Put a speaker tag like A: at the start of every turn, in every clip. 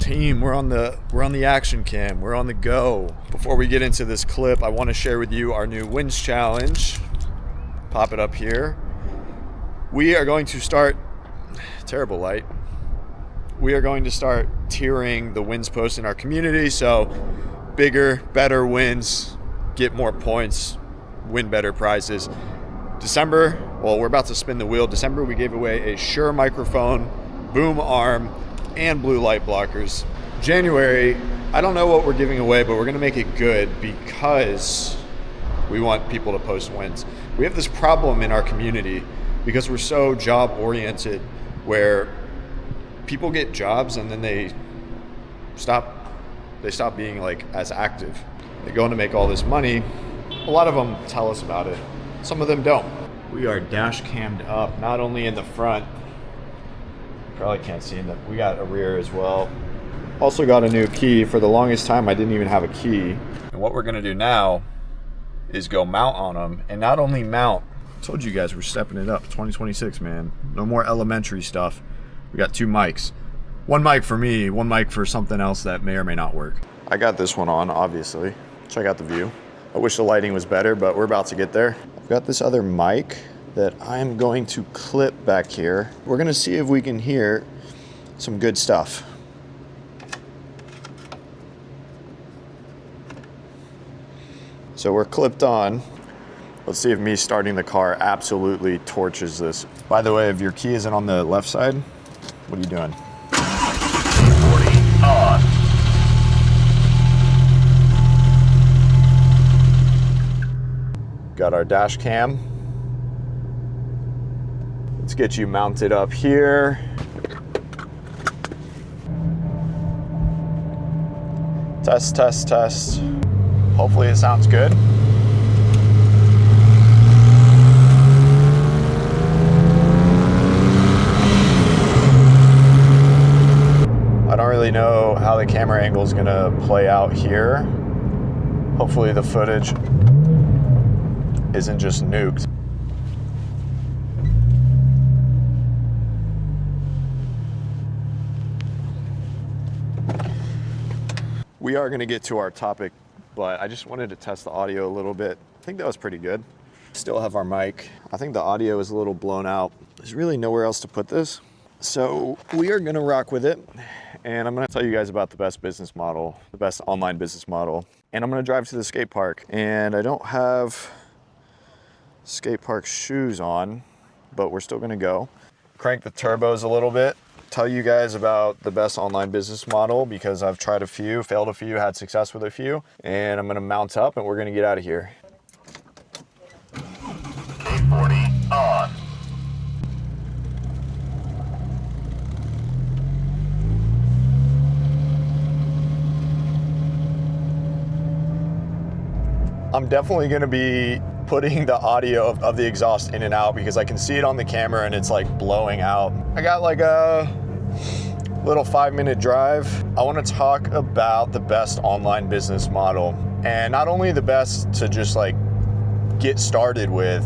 A: Team, we're on the action cam. We're on the go. Before we get into this clip, I want to share with you our new wins challenge. Pop it up here. We are going to start, terrible light. We are going to start tiering the wins posts in our community. So bigger, better wins, get more points, win better prizes. December, well, we're about to spin the wheel. December, we gave away a Shure microphone, boom arm, and blue light blockers. January, I don't know what we're giving away, but we're gonna make it good because we want people to post wins. We have this problem in our community because we're so job oriented where people get jobs and then they stop being like as active. They go in to make all this money. A lot of them tell us about it. Some of them don't. We are dash cammed up, not only in the front, probably can't see in we got a rear as well. Also got a new key. For the longest time, I didn't even have a key. And what we're gonna do now is go mount on them. And not only mount, I told you guys we're stepping it up, 2026, man. No more elementary stuff. We got 2 mics. 1 mic for me, 1 mic for something else that may or may not work. I got this one on, obviously. Check out the view. I wish the lighting was better, but we're about to get there. I've got this other mic that I'm going to clip back here. We're gonna see if we can hear some good stuff. So we're clipped on. Let's see if me starting the car absolutely torches this. By the way, if your key isn't on the left side, what are you doing?
B: 40 on.
A: Got our dash cam. Let's get you mounted up here. Test, test, test. Hopefully it sounds good. I don't really know how the camera angle is gonna play out here. Hopefully the footage isn't just nuked. We are gonna get to our topic, but I just wanted to test the audio a little bit. I think that was pretty good. Still have our mic. I think the audio is a little blown out. There's really nowhere else to put this. So we are gonna rock with it. And I'm gonna tell you guys about the best business model, the best online business model. And I'm gonna drive to the skate park. And I don't have skate park shoes on, but we're still gonna go. Crank the turbos a little bit. Tell you guys about the best online business model because I've tried a few, failed a few, had success with a few, and I'm gonna mount up and we're gonna get out of here.
B: 840 on.
A: I'm definitely gonna be putting the audio of the exhaust in and out because I can see it on the camera and it's like blowing out. I got like a little 5-minute drive. I want to talk about the best online business model, and not only the best to just like get started with,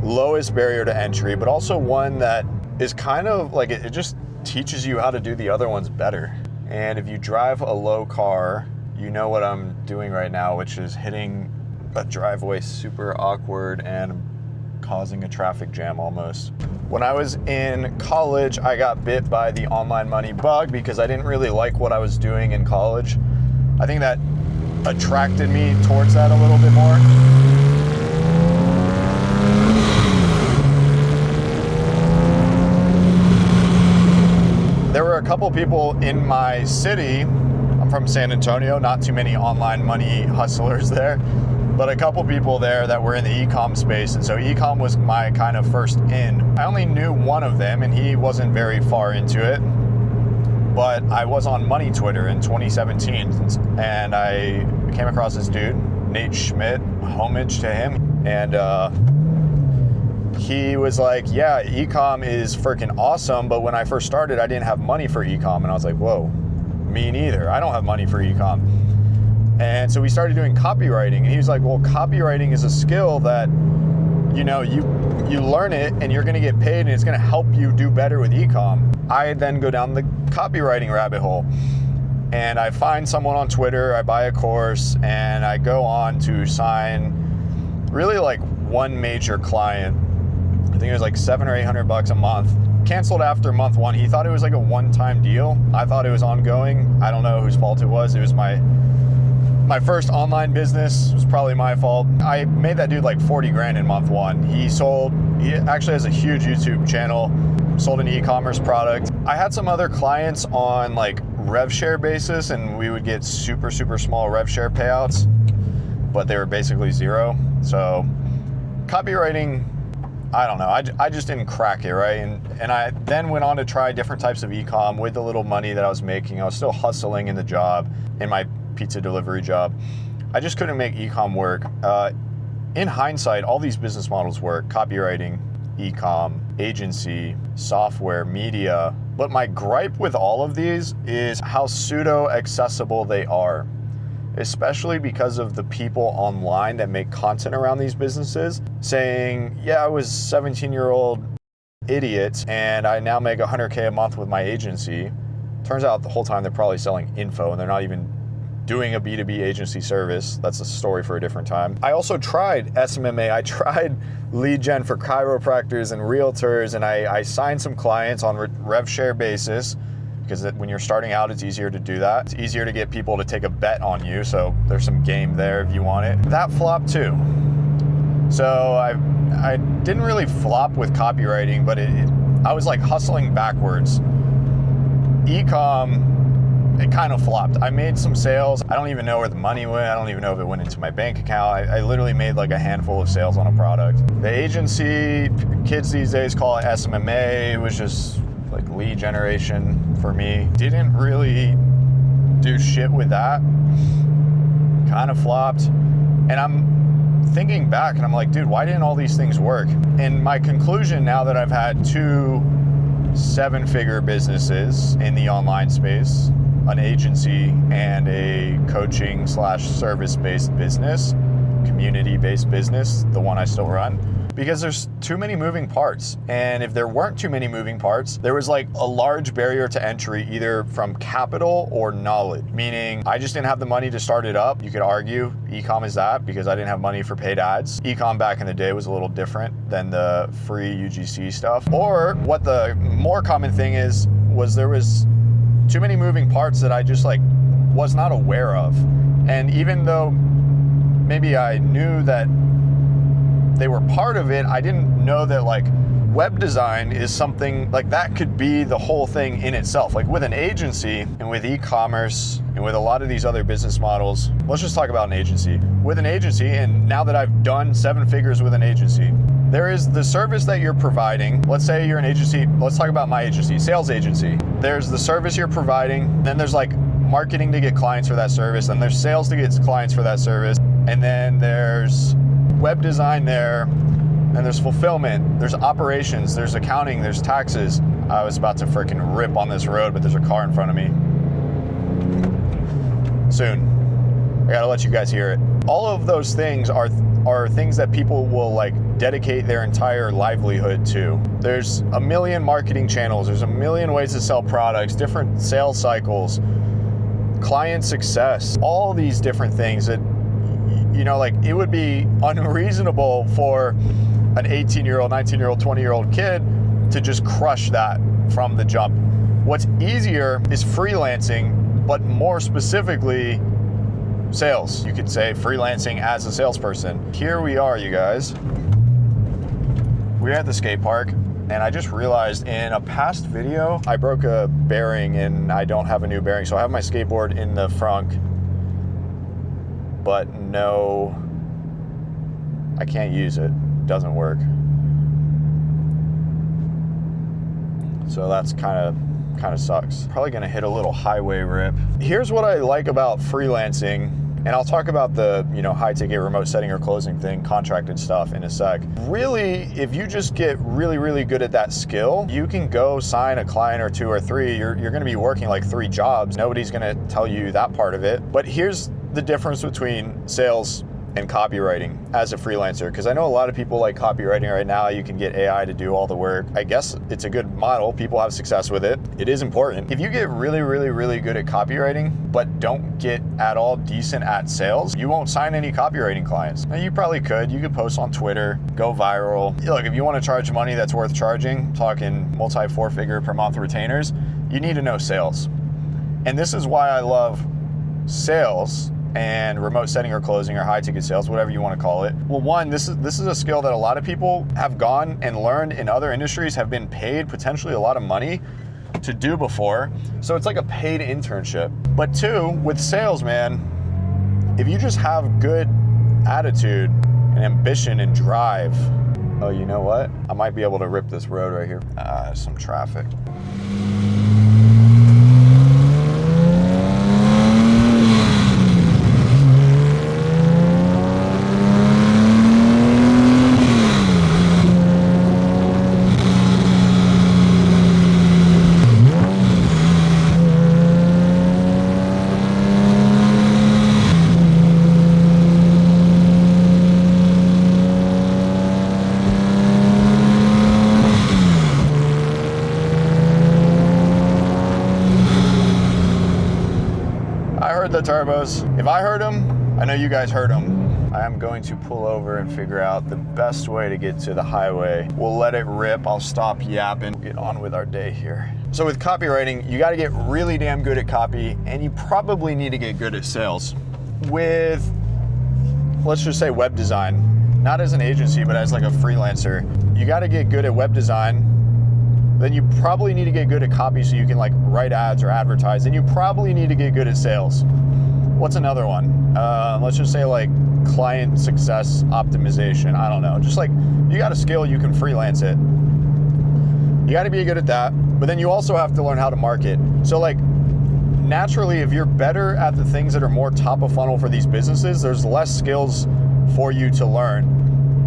A: lowest barrier to entry, but also one that is kind of like it just teaches you how to do the other ones better. And if you drive a low car, you know what I'm doing right now, which is hitting a driveway super awkward and causing a traffic jam almost. When I was in college, I got bit by the online money bug because I didn't really like what I was doing in college. I think that attracted me towards that a little bit more. There were a couple people in my city. I'm from San Antonio, not too many online money hustlers there, but a couple people there that were in the e-com space. And so e-com was my kind of first in. I only knew one of them and he wasn't very far into it, but I was on Money Twitter in 2017 and I came across this dude, Nate Schmidt, homage to him. And he was like, yeah, e-com is freaking awesome, but when I first started, I didn't have money for e-com. And I was like, whoa, me neither. I don't have money for e-com. And so we started doing copywriting, and he was like, well, copywriting is a skill that, you know, you learn it and you're gonna get paid and it's gonna help you do better with e-com. I then go down the copywriting rabbit hole. and I find someone on Twitter, I buy a course, and I go on to sign really like one major client. I think it was like $700 or $800 a month. Canceled after month one. He thought it was like a one-time deal. I thought it was ongoing. I don't know whose fault it was. It was my first online business. It was probably my fault. I made that dude like 40 grand in month one. He actually has a huge YouTube channel, sold an e-commerce product. I had some other clients on like rev share basis, and we would get super, super small rev share payouts, but they were basically zero. So copywriting, I don't know. I just didn't crack it, right? And I then went on to try different types of e-com with the little money that I was making. I was still hustling in the job, in my pizza delivery job. I just couldn't make e-com work. In hindsight, all these business models work: copywriting, e-com, agency, software, media. But my gripe with all of these is how pseudo-accessible they are, especially because of the people online that make content around these businesses saying, yeah, I was a 17-year-old idiot and I now make $100K a month with my agency. Turns out the whole time they're probably selling info and they're not even doing a B2B agency service. That's a story for a different time. I also tried SMMA. I tried lead gen for chiropractors and realtors, and I signed some clients on rev share basis, because when you're starting out, it's easier to do that. It's easier to get people to take a bet on you, so there's some game there if you want it. That flopped too. So I didn't really flop with copywriting, but I was like hustling backwards. E-com, it kind of flopped. I made some sales. I don't even know where the money went. I don't even know if it went into my bank account. I literally made like a handful of sales on a product. The agency, kids these days call it SMMA. It was just like lead generation for me. Didn't really do shit with that. Kind of flopped. And I'm thinking back and I'm like, dude, why didn't all these things work? And my conclusion, now that I've had 2 7-figure businesses in the online space, an agency and a coaching / service-based business, community-based business, the one I still run, because there's too many moving parts. And if there weren't too many moving parts, there was like a large barrier to entry, either from capital or knowledge, meaning I just didn't have the money to start it up. You could argue e-com is that, because I didn't have money for paid ads. E-com back in the day was a little different than the free UGC stuff. Or what the more common thing was there was too many moving parts that I just like was not aware of. And even though maybe I knew that they were part of it, I didn't know that like web design is something like that could be the whole thing in itself. Like with an agency and with e-commerce and with a lot of these other business models, let's just talk about an agency. With an agency, and now that I've done 7 figures with an agency, there is the service that you're providing. Let's say you're an agency. Let's talk about my agency, sales agency. There's the service you're providing. Then there's like marketing to get clients for that service. Then there's sales to get clients for that service. And then there's web design there. And there's fulfillment. There's operations. There's accounting. There's taxes. I was about to freaking rip on this road, but there's a car in front of me. Soon. I gotta let you guys hear it. All of those things are things that people will like dedicate their entire livelihood to. There's a million marketing channels. There's a million ways to sell products, different sales cycles, client success, all these different things that, you know, like it would be unreasonable for an 18-year-old, 19-year-old, 20-year-old kid to just crush that from the jump. What's easier is freelancing, but more specifically, sales. You could say freelancing as a salesperson. Here we are, you guys. We're at the skate park, and I just realized in a past video, I broke a bearing and I don't have a new bearing. So I have my skateboard in the front, but no, I can't use it. It doesn't work. So that's kind of sucks. Probably gonna hit a little highway rip. Here's what I like about freelancing. And I'll talk about the, high ticket remote setting or closing thing, contracted stuff in a sec. Really, if you just get really, really good at that skill, you can go sign a client or 2 or 3. You're gonna be working like 3 jobs. Nobody's gonna tell you that part of it. But here's the difference between sales and copywriting as a freelancer, because I know a lot of people like copywriting right now. You can get AI to do all the work. I guess it's a good model. People have success with it. It is important. If you get really, really, really good at copywriting, but don't get at all decent at sales, you won't sign any copywriting clients. Now, you probably could. You could post on Twitter, go viral. Look, if you want to charge money that's worth charging, talking multi 4-figure per month retainers, you need to know sales. And this is why I love sales and remote setting or closing or high ticket sales, whatever you want to call it. Well, one, this is a skill that a lot of people have gone and learned in other industries, have been paid potentially a lot of money to do before. So it's like a paid internship. But two, with sales, man, if you just have good attitude and ambition and drive, oh, you know what? I might be able to rip this road right here. Some traffic. The turbos. If I heard them, I know you guys heard them. I am going to pull over and figure out the best way to get to the highway. We'll let it rip. I'll stop yapping, get on with our day here. So with copywriting, you got to get really damn good at copy, and you probably need to get good at sales. With, let's just say, web design, not as an agency, but as like a freelancer, you got to get good at web design. Then you probably need to get good at copy so you can like write ads or advertise. Then you probably need to get good at sales. What's another one? Let's just say like client success optimization. I don't know. Just like you got a skill, you can freelance it. You got to be good at that. But then you also have to learn how to market. So like naturally, if you're better at the things that are more top of funnel for these businesses, there's less skills for you to learn.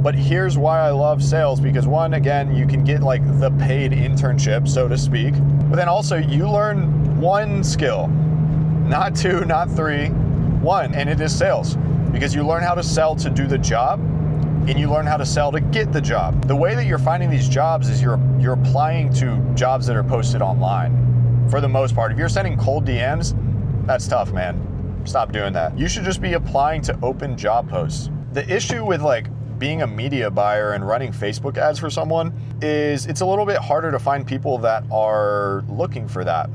A: But here's why I love sales, because one, again, you can get like the paid internship, so to speak. But then also you learn one skill, not two, not three, one, and it is sales. Because you learn how to sell to do the job, and you learn how to sell to get the job. The way that you're finding these jobs is you're applying to jobs that are posted online, for the most part. If you're sending cold DMs, that's tough, man. Stop doing that. You should just be applying to open job posts. The issue with like being a media buyer and running Facebook ads for someone is it's a little bit harder to find people that are looking for that,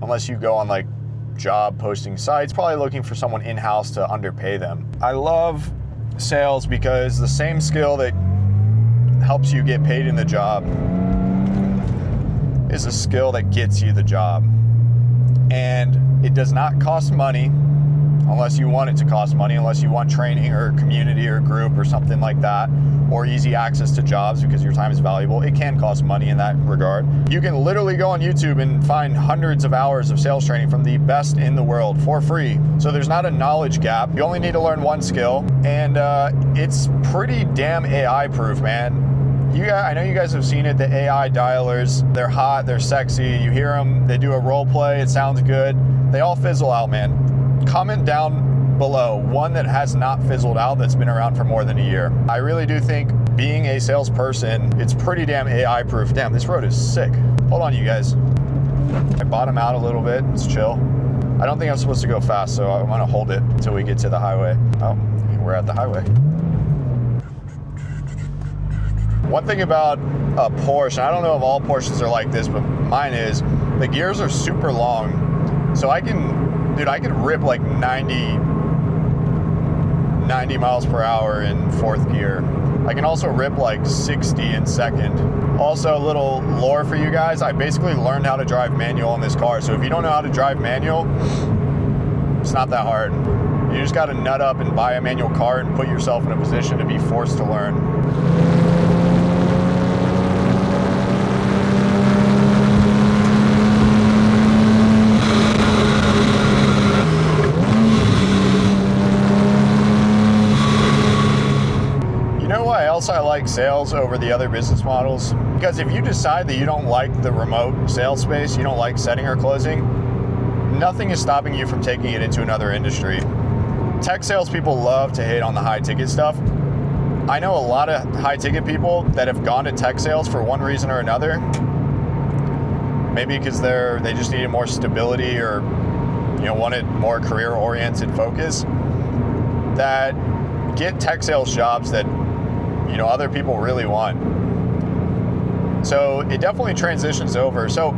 A: unless you go on like job posting sites, probably looking for someone in-house to underpay them. I love sales because the same skill that helps you get paid in the job is a skill that gets you the job. And it does not cost money, unless you want it to cost money, unless you want training or community or group or something like that, or easy access to jobs because your time is valuable. It can cost money in that regard. You can literally go on YouTube and find hundreds of hours of sales training from the best in the world for free. So there's not a knowledge gap. You only need to learn one skill, and it's pretty damn AI proof, man. I know you guys have seen it, the AI dialers. They're hot, they're sexy. You hear them, they do a role play, it sounds good. They all fizzle out, man. Comment down below one that has not fizzled out that's been around for more than a year. I really do think being a salesperson, it's pretty damn AI proof. Damn, this road is sick. Hold on, you guys. I bottom out a little bit, it's chill. I don't think I'm supposed to go fast, so I want to hold it until we get to the highway. Oh, we're at the highway. One thing about a Porsche, I don't know if all Porsches are like this, but mine is, the gears are super long. So I can rip like 90 miles per hour in fourth gear. I can also rip like 60 in second. Also, a little lore for you guys, I basically learned how to drive manual in this car. So if you don't know how to drive manual, it's not that hard. You just gotta nut up and buy a manual car and put yourself in a position to be forced to learn. I like sales over the other business models, because if you decide that you don't like the remote sales space, you don't like setting or closing, nothing is stopping you from taking it into another industry. tech salespeople love to hate on the high ticket stuff. I know a lot of high ticket people that have gone to tech sales for one reason or another. Maybe because they just needed more stability or wanted more career oriented focus, that get tech sales jobs that other people really want. So it definitely transitions over. So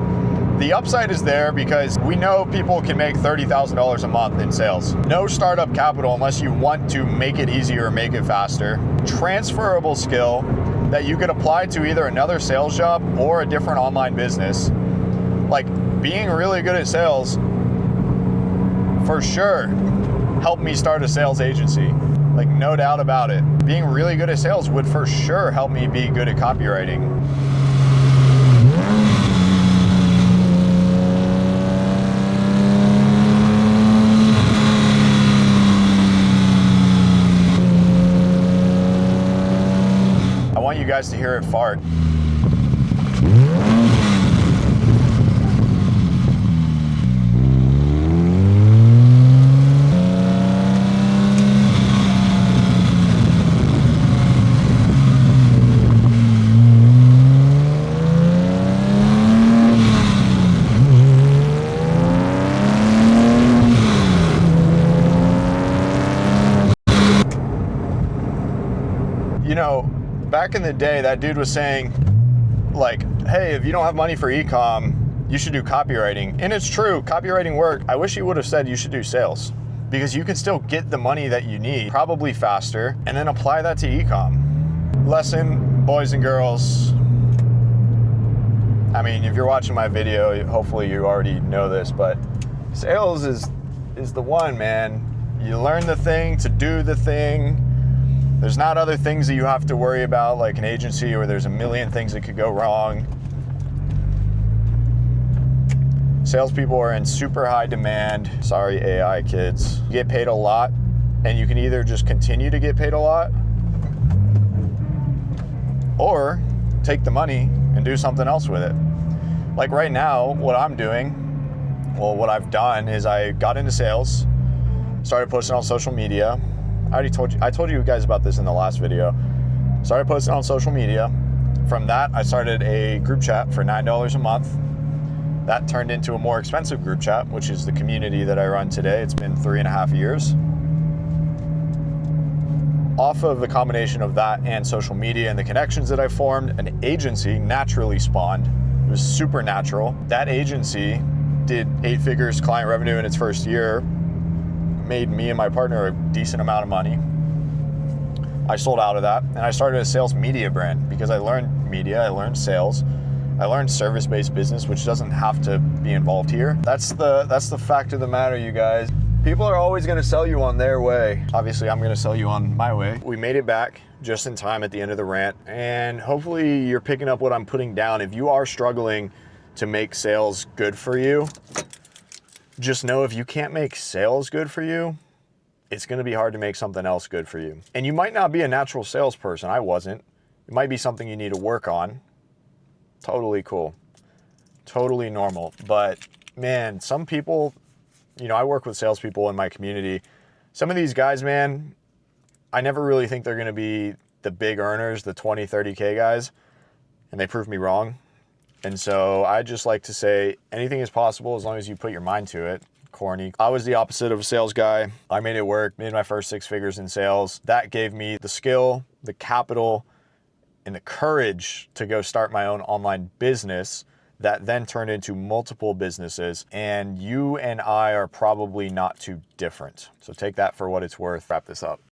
A: the upside is there because we know people can make $30,000 a month in sales. No startup capital unless you want to make it easier or make it faster. Transferable skill that you could apply to either another sales job or a different online business. Like, being really good at sales for sure helped me start a sales agency. Like, no doubt about it. Being really good at sales would for sure help me be good at copywriting. I want you guys to hear it fart. Back in the day, that dude was saying, like, hey, if you don't have money for e-com, you should do copywriting. And it's true, copywriting work. I wish he would have said you should do sales, because you can still get the money that you need, probably faster, and then apply that to e-com. Lesson, boys and girls. I mean, if you're watching my video, hopefully you already know this, but sales is the one, man. You learn the thing to do the thing. There's not other things that you have to worry about, like an agency, or there's a million things that could go wrong. Salespeople are in super high demand. Sorry, AI kids. You get paid a lot, and you can either just continue to get paid a lot, or take the money and do something else with it. Like right now, what I'm doing, what I've done is I got into sales, started posting on social media. I told you guys about this in the last video. Started posting on social media. From that, I started a group chat for $9 a month. That turned into a more expensive group chat, which is the community that I run today. It's been 3.5 years. Off of the combination of that and social media and the connections that I formed, an agency naturally spawned. It was super natural. That agency did 8 figures client revenue in its first year. Made me and my partner a decent amount of money. I sold out of that, and I started a sales media brand because I learned media, I learned sales, I learned service-based business, which doesn't have to be involved here. That's the fact of the matter, you guys. People are always gonna sell you on their way. Obviously, I'm gonna sell you on my way. We made it back just in time at the end of the rant, and hopefully you're picking up what I'm putting down. If you are struggling to make sales good for you, just know if you can't make sales good for you, it's gonna be hard to make something else good for you. And you might not be a natural salesperson. I wasn't. It might be something you need to work on. Totally cool. Totally normal. But man, some people, I work with salespeople in my community. Some of these guys, man, I never really think they're gonna be the big earners, the 20, 30K guys, and they prove me wrong. And so I just like to say anything is possible as long as you put your mind to it. Corny. I was the opposite of a sales guy. I made it work, made my first 6 figures in sales. That gave me the skill, the capital, and the courage to go start my own online business that then turned into multiple businesses. And you and I are probably not too different. So take that for what it's worth. Wrap this up.